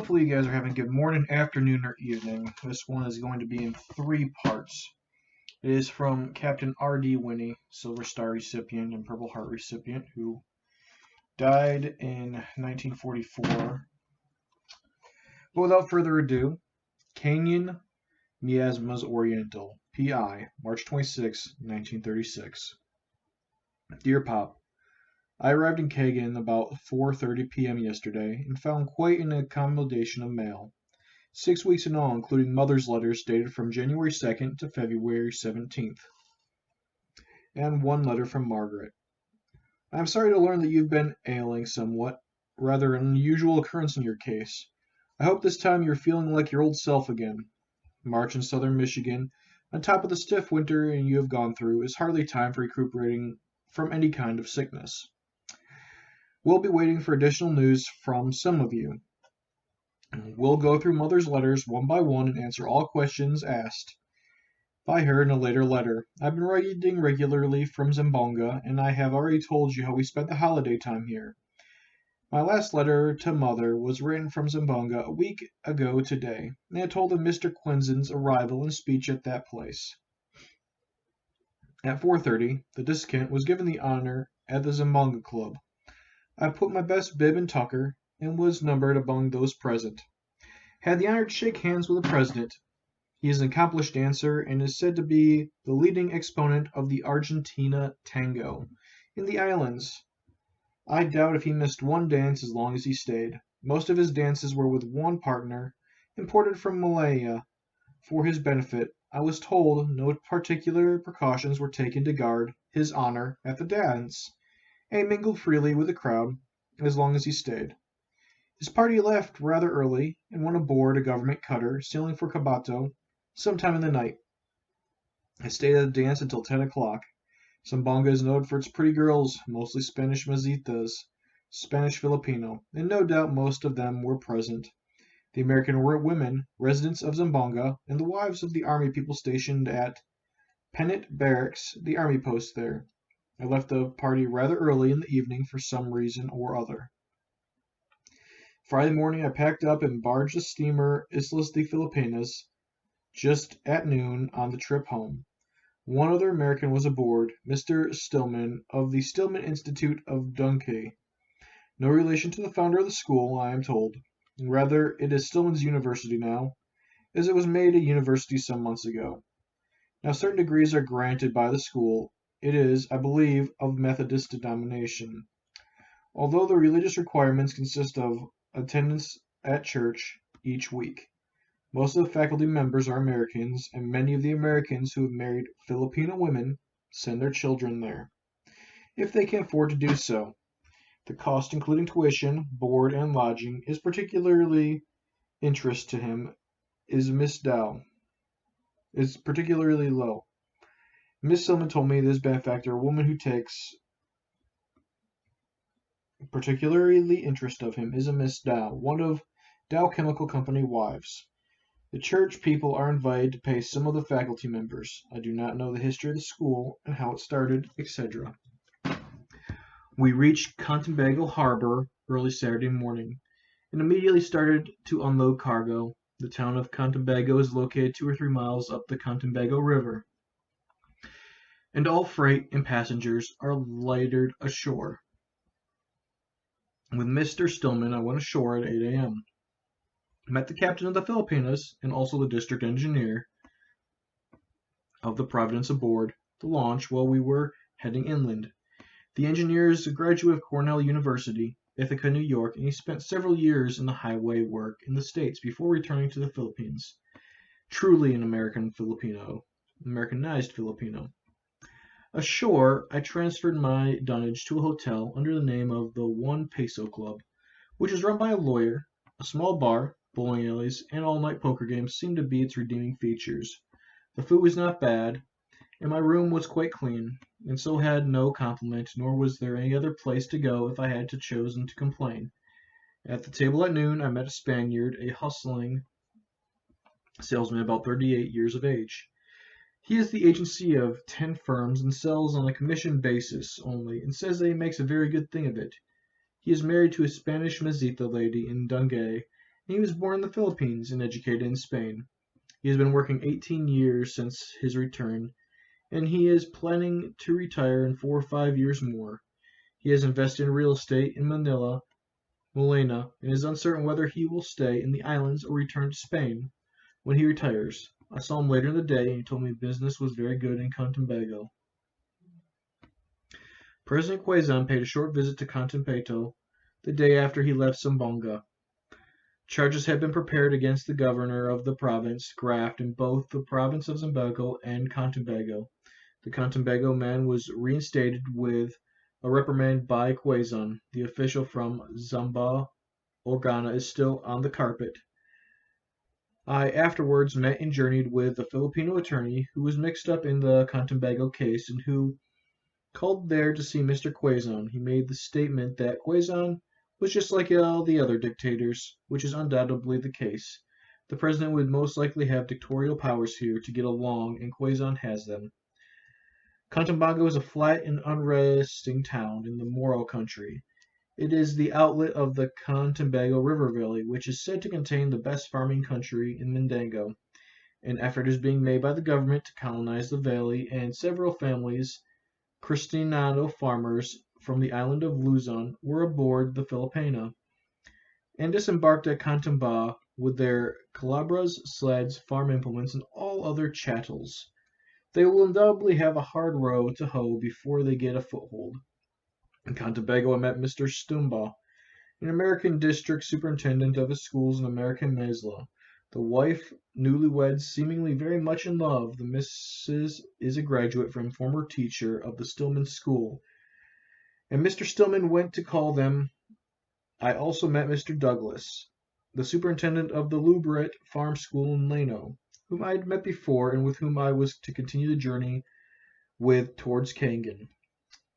Hopefully you guys are having a good morning, afternoon, or evening. This one is going to be in 3 parts. It is from Captain R.D. Winne, Silver Star recipient and Purple Heart recipient, who died in 1944. But without further ado, Canyon Miasmas Oriental, P.I., March 26, 1936. Dear Pop, I arrived in Kagan about 4:30 p.m. yesterday and found quite an accommodation of mail. 6 weeks in all, including mother's letters dated from January 2nd to February 17th, and 1 letter from Margaret. I am sorry to learn that you've been ailing somewhat, rather an unusual occurrence in your case. I hope this time you're feeling like your old self again. March in southern Michigan, on top of the stiff winter you have gone through, is hardly time for recuperating from any kind of sickness. We'll be waiting for additional news from some of you. We'll go through Mother's letters one by one and answer all questions asked by her in a later letter. I've been writing regularly from Zamboanga, and I have already told you how we spent the holiday time here. My last letter to Mother was written from Zamboanga a week ago today, and I told of Mr. Quinzen's arrival and speech at that place. At 4:30, the dissentient was given the honor at the Zamboanga Club. I put my best bib and tucker, and was numbered among those present. Had the honor to shake hands with the president. He is an accomplished dancer, and is said to be the leading exponent of the Argentina tango in the islands. I doubt if he missed one dance as long as he stayed. Most of his dances were with one partner, imported from Malaya for his benefit. I was told no particular precautions were taken to guard his honor at the dance, and he mingled freely with the crowd as long as he stayed. His party left rather early, and went aboard a government cutter sailing for Cabato sometime in the night. I stayed at the dance until 10 o'clock. Zamboanga is noted for its pretty girls, mostly Spanish mezzitas, Spanish Filipino, and no doubt most of them were present. The American women, residents of Zamboanga, and the wives of the army people stationed at Pennant Barracks, the army post there. I left the party rather early in the evening for some reason or other. Friday morning I packed up and barged the steamer Islas de Filipinas just at noon on the trip home. One other American was aboard, Mr. Stillman of the Stillman Institute of Dunkey. No relation to the founder of the school, I am told. Rather, it is Stillman's University now, as it was made a university some months ago. Now certain degrees are granted by the school. It is, I believe, of Methodist denomination. Although the religious requirements consist of attendance at church each week. Most of the faculty members are Americans, and many of the Americans who have married Filipino women send their children there, if they can afford to do so. The cost, including tuition, board, and lodging, is particularly interest to him is particularly low. Miss Silman told me this benefactor, a woman who takes particularly interest of him, is a Miss Dow, one of Dow Chemical Company wives. The church people are invited to pay some of the faculty members. I do not know the history of the school and how it started, etc. We reached Contamago Harbor early Saturday morning, and immediately started to unload cargo. The town of Contamago is located 2 or 3 miles up the Contamago River, and all freight and passengers are lightered ashore. With Mr. Stillman, I went ashore at 8 a.m. Met the captain of the Filipinas and also the district engineer of the Providence aboard the launch while we were heading inland. The engineer is a graduate of Cornell University, Ithaca, New York, and he spent several years in the highway work in the States before returning to the Philippines. Truly an Americanized Filipino. Ashore, I transferred my dunnage to a hotel under the name of the 1 Peso Club, which is run by a lawyer. A small bar, bowling alleys, and all-night poker games seemed to be its redeeming features. The food was not bad, and my room was quite clean, and so had no complaint, nor was there any other place to go if I had chosen to complain. At the table at noon I met a Spaniard, a hustling salesman about 38 years of age. He is the agency of 10 firms and sells on a commission basis only, and says that he makes a very good thing of it. He is married to a Spanish mezita lady in Dungay, and he was born in the Philippines and educated in Spain. He has been working 18 years since his return, and he is planning to retire in 4 or 5 years more. He has invested in real estate in Molina, and is uncertain whether he will stay in the islands or return to Spain when he retires. I saw him later in the day, and he told me business was very good in Cotabato. President Quezon paid a short visit to Cotabato the day after he left Zamboanga. Charges had been prepared against the governor of the province, Graft, in both the province of Zamboanga and Cotabato. The Cotabato man was reinstated with a reprimand by Quezon. The official from Zamba Organa is still on the carpet. I afterwards met and journeyed with a Filipino attorney who was mixed up in the Cotabato case and who called there to see Mr. Quezon. He made the statement that Quezon was just like all the other dictators, which is undoubtedly the case. The president would most likely have dictatorial powers here to get along, and Quezon has them. Cotabato is a flat and unresting town in the Moro country. It is the outlet of the Cotabato River Valley, which is said to contain the best farming country in Mindanao. An effort is being made by the government to colonize the valley, and several families, Cristiano farmers from the island of Luzon, were aboard the Filipina and disembarked at Cotabamba with their calabras, sleds, farm implements, and all other chattels. They will undoubtedly have a hard row to hoe before they get a foothold. In Cotabato I met Mr. Stumba, an American district superintendent of his schools in American Mesla. The wife, newlyweds, seemingly very much in love. The missus is a graduate from former teacher of the Stillman School, and Mr. Stillman went to call them. I also met Mr. Douglas, the superintendent of the Lubret Farm School in Lano, whom I had met before and with whom I was to continue the journey with towards Kangan.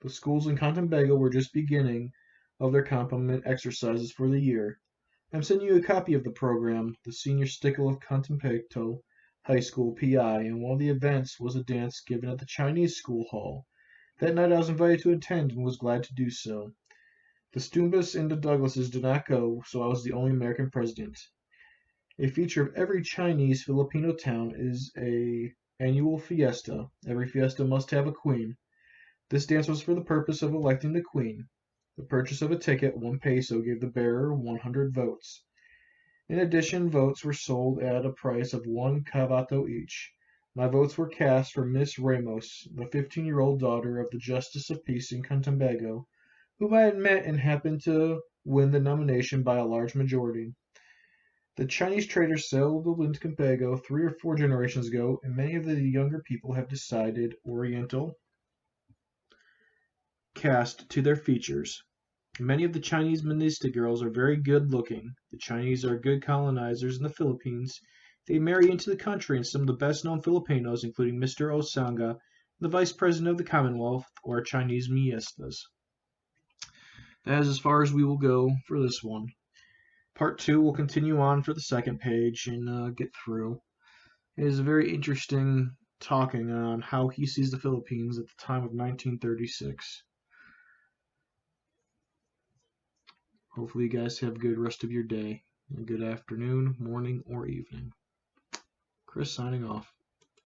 The schools in Cotabato were just beginning of their complement exercises for the year. I'm sending you a copy of the program, the senior stickle of Cotabato High School PI, and one of the events was a dance given at the Chinese school hall. That night I was invited to attend and was glad to do so. The Stumbas and the Douglases did not go, so I was the only American president. A feature of every Chinese Filipino town is a annual fiesta. Every fiesta must have a queen. This dance was for the purpose of electing the queen. The purchase of a ticket, 1 peso, gave the bearer 100 votes. In addition, votes were sold at a price of 1 cavato each. My votes were cast for Miss Ramos, the 15-year-old daughter of the Justice of Peace in Cotabato, whom I had met and happened to win the nomination by a large majority. The Chinese traders sailed into Cotabato 3 or 4 generations ago, and many of the younger people have decided Oriental cast to their features. Many of the Chinese Manista girls are very good looking. The Chinese are good colonizers in the Philippines. They marry into the country, and some of the best known Filipinos, including Mr. Osanga, the Vice President of the Commonwealth, are Chinese Miestas. That is as far as we will go for this one. Part 2 will continue on for the second page and get through. It is a very interesting talking on how he sees the Philippines at the time of 1936. Hopefully you guys have a good rest of your day. A good afternoon, morning, or evening. Chris signing off.